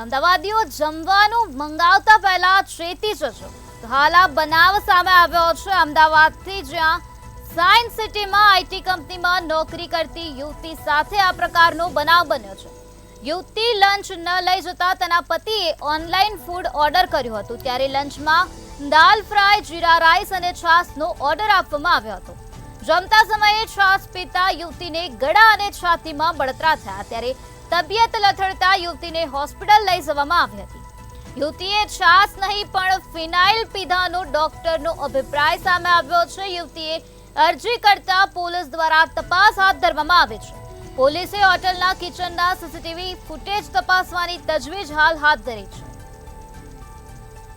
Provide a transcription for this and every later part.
અમદાવાદીઓ જમવાનું મંગાવતા પહેલા ચેતી જજો. હાલ આ બનાવ સામે આવ્યો છે અમદાવાદથી, જ્યાં સાયન્સ સિટીમાં આઈટી કંપનીમાં નોકરી કરતી યુવતી સાથે આ પ્રકારનો બનાવ બન્યો છે. યુવતી લંચ ન લઈ જતા તેના પતિએ ઓનલાઈન ફૂડ ઓર્ડર કર્યું હતું, ત્યારે લંચમાં દાલ ફ્રાય, જીરા રાઈસ અને છાશનો ઓર્ડર આપવામાં આવ્યો હતો. જમતા સમયે છાશ પીતા યુવતીને ગળા અને છાતીમાં બળતરા થયા, ત્યારે તબિયત લથડતા યુવતીને હોસ્પિટલ લઈ જવામાં આવી હતી. યુવતીએ છાશ નહીં પણ ફિનાઇલ પીધાનો ડોક્ટરનો અભિપ્રાય સામે આવ્યો છે. યુવતીએ અરજી કરતા પોલીસ દ્વારા તપાસ હાથ ધરવામાં આવી છે. પોલીસે હોટલના કિચનના સીસીટીવી ફૂટેજ તપાસવાની તજવીજ હાલ હાથ ધરી છે.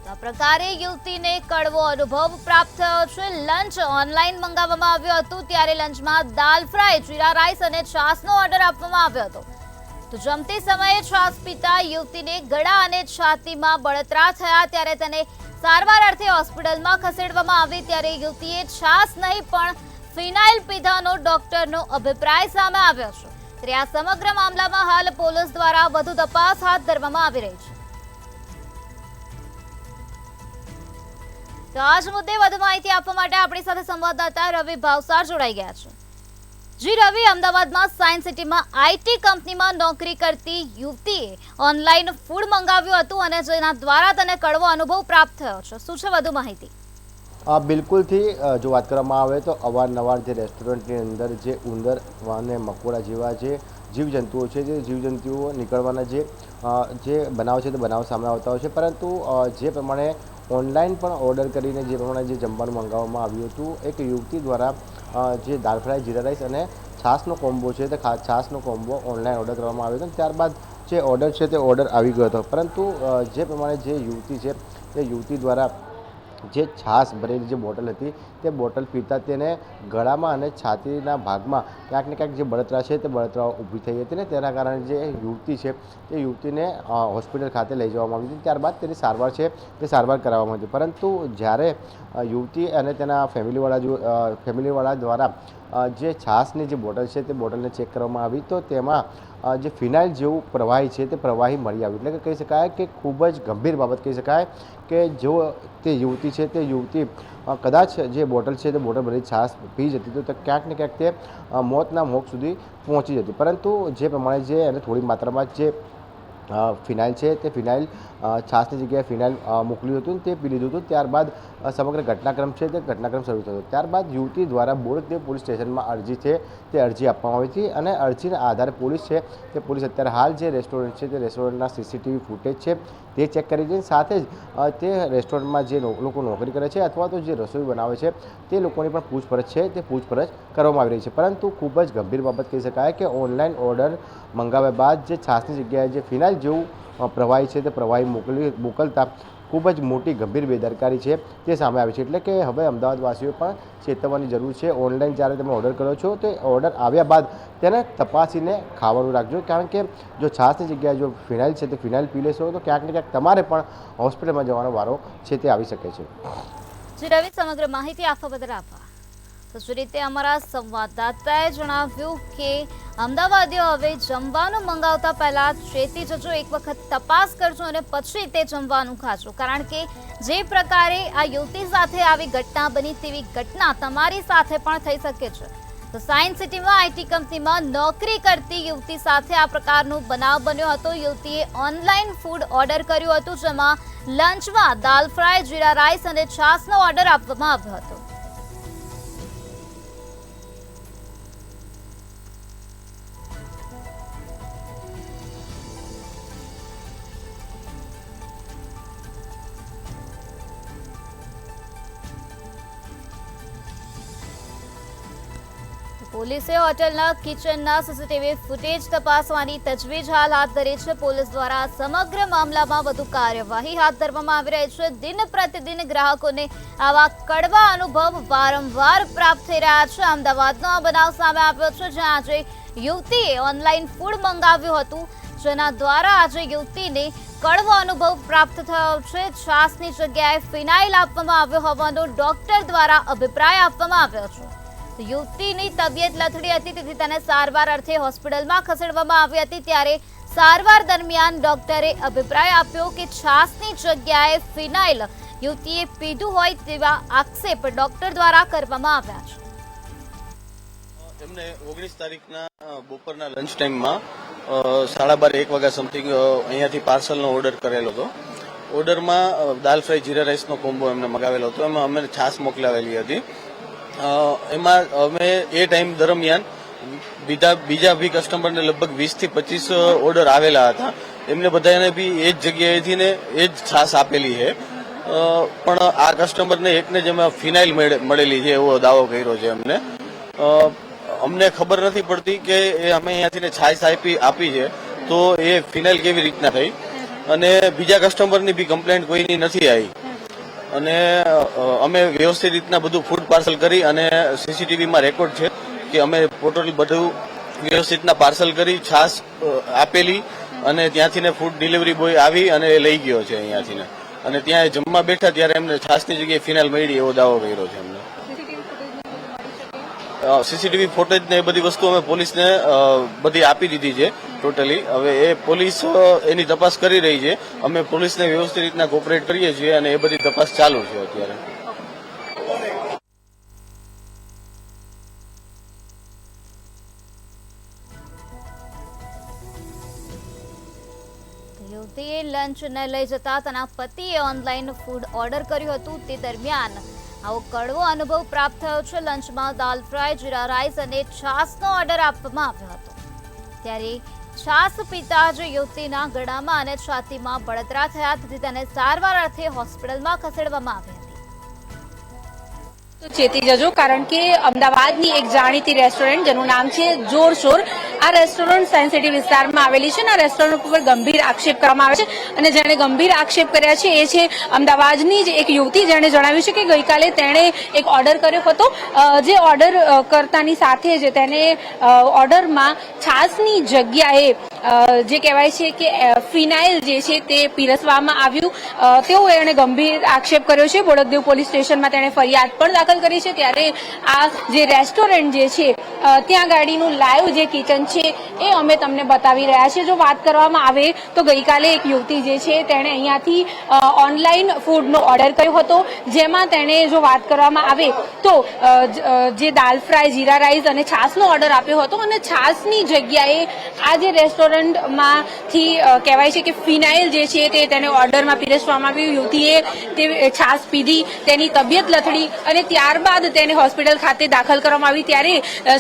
આ પ્રકારે યુવતીને કડવો અનુભવ પ્રાપ્ત થયો છે. લંચ ઓનલાઈન મંગાવવામાં આવ્યું હતું, ત્યારે લંચમાં દાલ ફ્રાય, જીરા રાઈસ અને છાશનો ઓર્ડર આપવામાં આવ્યો હતો. તો જમતી સમયે છાશ પીતા યુવતીને ગળા અને છાતીમાં બળતરા થયા, ત્યારે તેને સારવાર અર્થે હોસ્પિટલમાં ખસેડવામાં આવી. ત્યારે યુવતીએ છાશ નહીં પણ ફિનાઇલ પીધાનો ડોક્ટરનો અભિપ્રાય સામે આવ્યો છે. ત્યારે આ સમગ્ર મામલામાં હાલ પોલીસ દ્વારા વધુ તપાસ હાથ ધરવામાં આવી રહી છે. તો આ જ મુદ્દે વધુ માહિતી આપવા માટે આપણી સાથે સંવાદદાતા રવિ ભાવસાર જોડાઈ ગયા છે. જી રવિ, અમદાવાદમાં સાયન્સ સિટીમાં આઈટી કંપનીમાં નોકરી કરતી યુવતીએ ઓનલાઈન ફૂડ મંગાવ્યું હતું અને જેના દ્વારા તેને કડવો અનુભવ પ્રાપ્ત થયો છે. શું છે વધુ માહિતી? બિલકુલથી જો વાત કરવામાં આવે તો અવારનવાર જે રેસ્ટોરન્ટની અંદર જે ઉંદર અને મકોડા જેવા જે જીવજંતુઓ છે, જે જીવજંતુઓ નીકળવાના જે બનાવ છે તે બનાવ સામે આવતા હોય છે. પરંતુ જે પ્રમાણે ઓનલાઈન પણ ઓર્ડર કરીને જે પ્રમાણે જે જમવાનું મંગાવવામાં આવ્યું હતું, એક યુવતી દ્વારા જે દાલ ફ્રાય, જીરા રાઈસ અને છાશનો કોમ્બો છે તે છાશનો કોમ્બો ઓનલાઈન ઓર્ડર કરવામાં આવ્યો હતો. ત્યારબાદ જે ઓર્ડર છે તે ઓર્ડર આવી ગયો હતો. પરંતુ જે પ્રમાણે જે યુવતી છે તે યુવતી દ્વારા જે છાશ ભરેલી જે બોટલ હતી તે બોટલ પીતા તેને ગળામાં અને છાતીના ભાગમાં ક્યાંક ને ક્યાંક જે બળતરા છે તે બળતરાઓ ઊભી થઈ હતી, ને તેના કારણે જે યુવતી છે તે યુવતીને હોસ્પિટલ ખાતે લઈ જવામાં આવી હતી. ત્યારબાદ તેની સારવાર છે તે સારવાર કરાવવામાં હતી. પરંતુ જ્યારે યુવતી અને તેના ફેમિલીવાળા દ્વારા જે છાશની જે બોટલ છે તે બોટલને ચેક કરવામાં આવી, તો તેમાં જે ફિનાઇલ જેવું પ્રવાહી છે તે પ્રવાહી મળી આવ્યું. એટલે કે કહી શકાય કે ખૂબ જ ગંભીર બાબત કહી શકાય કે જો તે યુવતી છે તે યુવતી કદાચ જે બોટલ છે તે બોટલ ભરી છાશ પી જતી તો ક્યાંક ને ક્યાંક તે મોતના મુખ સુધી પહોંચી જતી. પરંતુ જે પ્રમાણે જે એને થોડી માત્રામાં જે ફિનાઇલ છે તે ફિનાઇલ છાશની જગ્યાએ ફિનાઇલ મોકલ્યું હતું, તે પી લીધું હતું. ત્યારબાદ સમગ્ર ઘટનાક્રમ છે તે ઘટનાક્રમ શરૂ થયો. ત્યારબાદ યુવતી દ્વારા બોડકદેવ પોલીસ સ્ટેશનમાં અરજી છે તે અરજી આપવામાં આવી હતી, અને અરજીના આધારે પોલીસ છે તે પોલીસ અત્યારે હાલ જે રેસ્ટોરન્ટ છે તે રેસ્ટોરન્ટના સીસીટીવી ફૂટેજ છે તે ચેક કરી છે. સાથે જ તે રેસ્ટોરન્ટમાં જે લોકો નોકરી કરે છે અથવા તો જે રસોઈ બનાવે છે તે લોકોની પણ પૂછપરછ છે તે પૂછપરછ કરવામાં આવી રહી છે. પરંતુ ખૂબ જ ગંભીર બાબત કહી શકાય કે ઓનલાઈન ઓર્ડર મંગાવ્યા બાદ જે છાશની જગ્યાએ જે ફિનાઇલ જેવું પ્રવાહી છે તે પ્રવાહી મોકલતા ખૂબ જ મોટી ગંભીર બેદરકારી છે તે સામે આવી છે. એટલે કે હવે અમદાવાદવાસીઓ પણ ચેતવવાની જરૂર છે. ઓનલાઈન જ્યારે તમે ઓર્ડર કરો છો તો ઓર્ડર આવ્યા બાદ તેને તપાસીને ખાવાનું રાખજો, કારણ કે જો છાશની જગ્યાએ જો ફિનાઇલ છે તે ફિનાઇલ પી લેશો તો ક્યાંક ને ક્યાંક તમારે પણ હોસ્પિટલમાં જવાનો વારો છે તે આવી શકે છે. જી રવિ, સમગ્ર માહિતી આપવા બદલ આભાર. તો જે રીતે અમારા સંવાદદાતાએ જણાવ્યું કે અમદાવાદીઓ હવે જમવાનું મંગાવતા પહેલા ચેતી જજો, એક વખત તપાસ કરજો અને પછી તે જમવાનું ખાજો, કારણ કે જે પ્રકારે આ યુવતી સાથે આવી ઘટના બની તેવી ઘટના તમારી સાથે પણ થઈ શકે છે. તો સાયન્સ સિટીમાં આઈટી કંપનીમાં નોકરી કરતી યુવતી સાથે આ પ્રકારનો બનાવ બન્યો હતો. યુવતીએ ઓનલાઈન ફૂડ ઓર્ડર કર્યું હતું, જેમાં લંચમાં દાલ ફ્રાય, જીરા રાઈસ અને છાશનો ઓર્ડર આપવામાં આવ્યો હતો. પોલીસે હોટલના કિચનના સીસીટીવી ફૂટેજ તપાસવાની તજવીજ હાલ હાથ ધરી છે. પોલીસ દ્વારા સમગ્ર મામલામાં વધુ કાર્યવાહી હાથ ધરવામાં આવી રહી છે. દિન પ્રતિદિન ગ્રાહકોને આવા કડવા અનુભવ વારંવાર પ્રાપ્ત થઈ રહ્યા છે. અમદાવાદનો આ બનાવ સામે આવ્યો છે, જ્યાં આજે યુવતીએ ઓનલાઈન ફૂડ મંગાવ્યું હતું, જેના દ્વારા આજે યુવતીને કડવો અનુભવ પ્રાપ્ત થયો છે. છાશની જગ્યાએ ફિનાઇલ આપવામાં આવ્યો હોવાનો ડોક્ટર દ્વારા અભિપ્રાય આપવામાં આવ્યો છે. યુવતીની તબિયત લથડી હતી, તેથી તેને સારવાર અર્થે હોસ્પિટલમાં ખસેડવામાં આવી હતી. ત્યારે સારવાર દરમિયાન ડોક્ટરે અભિપ્રાય આપ્યો કે છાસની જગ્યાએ ફિનાઇલ યુવતીએ પીધું હોય તેવા આક્ષેપ ડોક્ટર દ્વારા કરવામાં આવ્યા છે। એમને 19 તારીખના બપોરના લંચ ટાઈમમાં 12:30-1 વાગ્યા સમથિંગ અહીંયાથી પાર્સલનો ઓર્ડર કરેલો હતો। ઓર્ડરમાં દાલ ફ્રાય જીરા રાઈસનો કોમ્બો એમને મગાવેલો હતો, એમાં અમે છાશ મોકલાવેલી હતી। એમાં અમે એ ટાઈમ દરમિયાન બીજા બી કસ્ટમરને લગભગ 20 થી 25 ઓર્ડર આવેલા હતા, એમને બધાને બી એ જ જગ્યાએથી ને એ જ છાશ આપેલી છે, પણ આ કસ્ટમરને એકને જ એમાં ફિનાઇલ મળેલી છે એવો દાવો કર્યો છે એમને। અમને ખબર નથી પડતી કે એ અમે અહીંયાથી છાશ આપી છે તો એ ફિનાઇલ કેવી રીતના થઈ, અને બીજા કસ્ટમરની બી કમ્પ્લેન્ટ કોઈની નથી આવી, અને અમે વ્યવસ્થિત રીતના બધું ફૂડ પાર્સલ કરી અને સીસીટીવીમાં રેકોર્ડ છે કે અમે ટોટલ બધું વ્યવસ્થિત રીતના પાર્સલ કરી છાશ આપેલી, અને ત્યાંથી ને ફૂડ ડિલિવરી બોય આવી અને એ લઈ ગયો છે અહીંયાથી, અને ત્યાં જમવા બેઠા ત્યારે એમને છાશની જગ્યાએ ફિનાઇલ મળી એવો દાવો કર્યો છે એમને। સીસીટીવી ફૂટેજ ને એ બધી વસ્તુ અમે પોલીસને બધી આપી દીધી છે ટોટલી। હવે એ પોલીસ એની તપાસ કરી રહી છે, અમે પોલીસને વ્યવસ્થિત રીતના કોઓપરેટ કરીએ છીએ અને એ બધી તપાસ ચાલુ છે અત્યારે। યુવતીએ લંચને લઈ જતા તેના પતિએ ઓનલાઈન ફૂડ ઓર્ડર કર્યું હતું, તે દરમિયાન આવો કડવો અનુભવ પ્રાપ્ત થયો છે। લંચમાં દાલ ફ્રાય જીરા રાઈસ અને છાશનો ઓર્ડર આપવામાં આવ્યો હતો, ત્યારે છાશ પીતા જ યુવતીના ગળામાં અને છાતીમાં બળતરા થયા, તેથી તેને સારવાર અર્થે હોસ્પિટલમાં ખસેડવામાં આવી હતી। તો ચેતી જજો, કારણ કે અમદાવાદની એક જાણીતી રેસ્ટોરન્ટ જેનું નામ છે જોર શોર, આ રેસ્ટોરન્ટ સાયન્સ સિટી વિસ્તારમાં આવેલી છે અને આ રેસ્ટોરન્ટ ઉપર ગંભીર આક્ષેપ કરવામાં આવે છે, અને જેણે ગંભીર આક્ષેપ કર્યા છે એ છે અમદાવાદની જ એક યુવતી, જેણે જણાવ્યું છે કે ગઈકાલે તેણે એક ઓર્ડર કર્યો હતો, જે ઓર્ડર કરતાની સાથે જ તેને ઓર્ડરમાં છાશની જગ્યાએ જે કહેવાય છે કે ફિનાઇલ જે છે તે પીરસવામાં આવ્યું, તેવો એણે ગંભીર આક્ષેપ કર્યો છે। બોડકદેવ પોલીસ સ્ટેશનમાં તેણે ફરિયાદ પણ દાખલ કરી છે। ત્યારે આ જે રેસ્ટોરન્ટ જે છે ત્યાં ગાડીનું લાઈવ જે કિચન છે એ અમે તમને બતાવી રહ્યા છીએ। જો વાત કરવામાં આવે તો ગઈકાલે એક યુવતી જે છે તેણે અહીંયાથી ઓનલાઈન ફૂડનો ઓર્ડર કર્યો હતો, જેમાં તેણે જો વાત કરવામાં આવે તો જે દાલ ફ્રાય જીરા રાઈસ અને છાશનો ઓર્ડર આપ્યો હતો, અને છાશની જગ્યાએ આ જે રેસ્ટોરન્ટમાંથી કહેવાય છે કે ફિનાઇલ જે છે તે તેને ઓર્ડરમાં પીરસવામાં આવ્યું। યુવતીએ તે છાશ પીધી, તેની તબિયત લથડી અને ત્યારબાદ તેને હોસ્પિટલ ખાતે દાખલ કરવામાં આવી, ત્યારે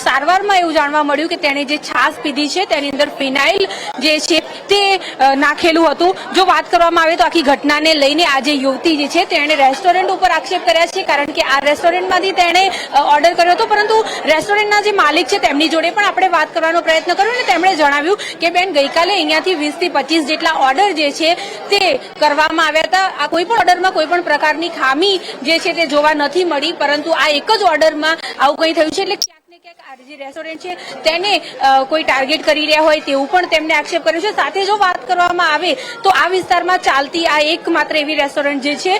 સારવારમાં એવું જાણવા મળ્યું કે તેણે જે છાશ પીધી છે તેની અંદર ફિનાઇલ જે છે તે નાખેલું હતું। જો વાત કરવામાં આવે તો આખી ઘટનાને લઈને આજે યુવતી જે છે તેણે રેસ્ટોરન્ટ ઉપર આક્ષેપ કર્યા છે, કારણ કે આ રેસ્ટોરન્ટમાંથી તેણે ઓર્ડર કર્યો હતો, પરંતુ રેસ્ટોરન્ટના જે માલિક છે તેમની જોડે પણ આપણે વાત કરવાનો પ્રયત્ન કર્યો અને તેમણે જણાવ્યું કે બેન, ગઈકાલે અહીંયાથી 20 થી 25 જેટલા ઓર્ડર જે છે તે કરવામાં આવ્યા હતા, આ કોઈ પણ ઓર્ડરમાં કોઈ પણ પ્રકારની ખામી જે છે તે જોવા નથી મળી, પરંતુ આ એક જ ઓર્ડરમાં આવું કંઈ થયું છે, એટલે ક્યાંક ને ક્યાંક આ જે રેસ્ટોરન્ટ છે તેને કોઈ ટાર્ગેટ કરી રહ્યા હોય તેવું પણ તેમને આક્ષેપ કર્યો છે। સાથે જો વાત કરવામાં આવે તો આ વિસ્તારમાં ચાલતી આ એકમાત્ર એવી રેસ્ટોરન્ટ જે છે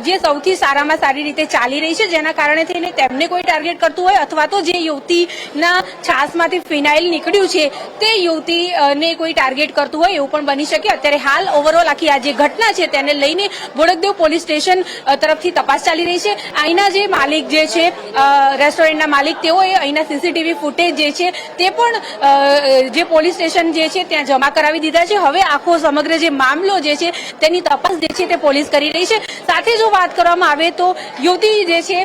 જે સૌથી સારામાં સારી રીતે ચાલી રહી છે, જેના કારણે થઈને તેમને કોઈ ટાર્ગેટ કરતું હોય, અથવા તો જે યુવતીના છાશમાંથી ફિનાઇલ નીકળ્યું છે તે યુવતીને કોઈ ટાર્ગેટ કરતું હોય એવું પણ બની શકે। અત્યારે હાલ ઓવરઓલ આખી આ જે ઘટના છે તેને લઈને બોડકદેવ પોલીસ સ્ટેશન તરફથી તપાસ ચાલી રહી છે। અહીંના જે માલિક જે છે રેસ્ટોરન્ટના માલિક, તેઓએ અહીંના સીસીટીવી ફૂટેજ જે છે તે પણ જે પોલીસ સ્ટેશન જે છે ત્યાં જમા કરાવી દીધા છે। હવે આખો સમગ્ર જે મામલો જે છે તેની તપાસ જે છે તે પોલીસ કરી રહી છે। સાથે જો વાત કરવામાં આવે તો યુવતી જે છે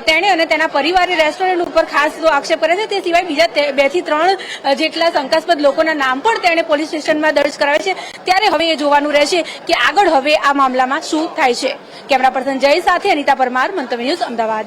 તેણે અને તેના પરિવારે રેસ્ટોરન્ટ ઉપર ખાસ આક્ષેપ કર્યા છે, તે સિવાય બીજા 2 થી 3 જેટલા શંકાસ્પદ લોકોના નામ પણ તેણે પોલીસ સ્ટેશનમાં દર્જ કરાવ્યા છે। ત્યારે હવે એ જોવાનું રહેશે કે આગળ હવે આ મામલામાં શું થાય છે। કેમેરા પર્સન જય સાથે અનિતા પરમાર, મંતવ્ય ન્યૂઝ, અમદાવાદ।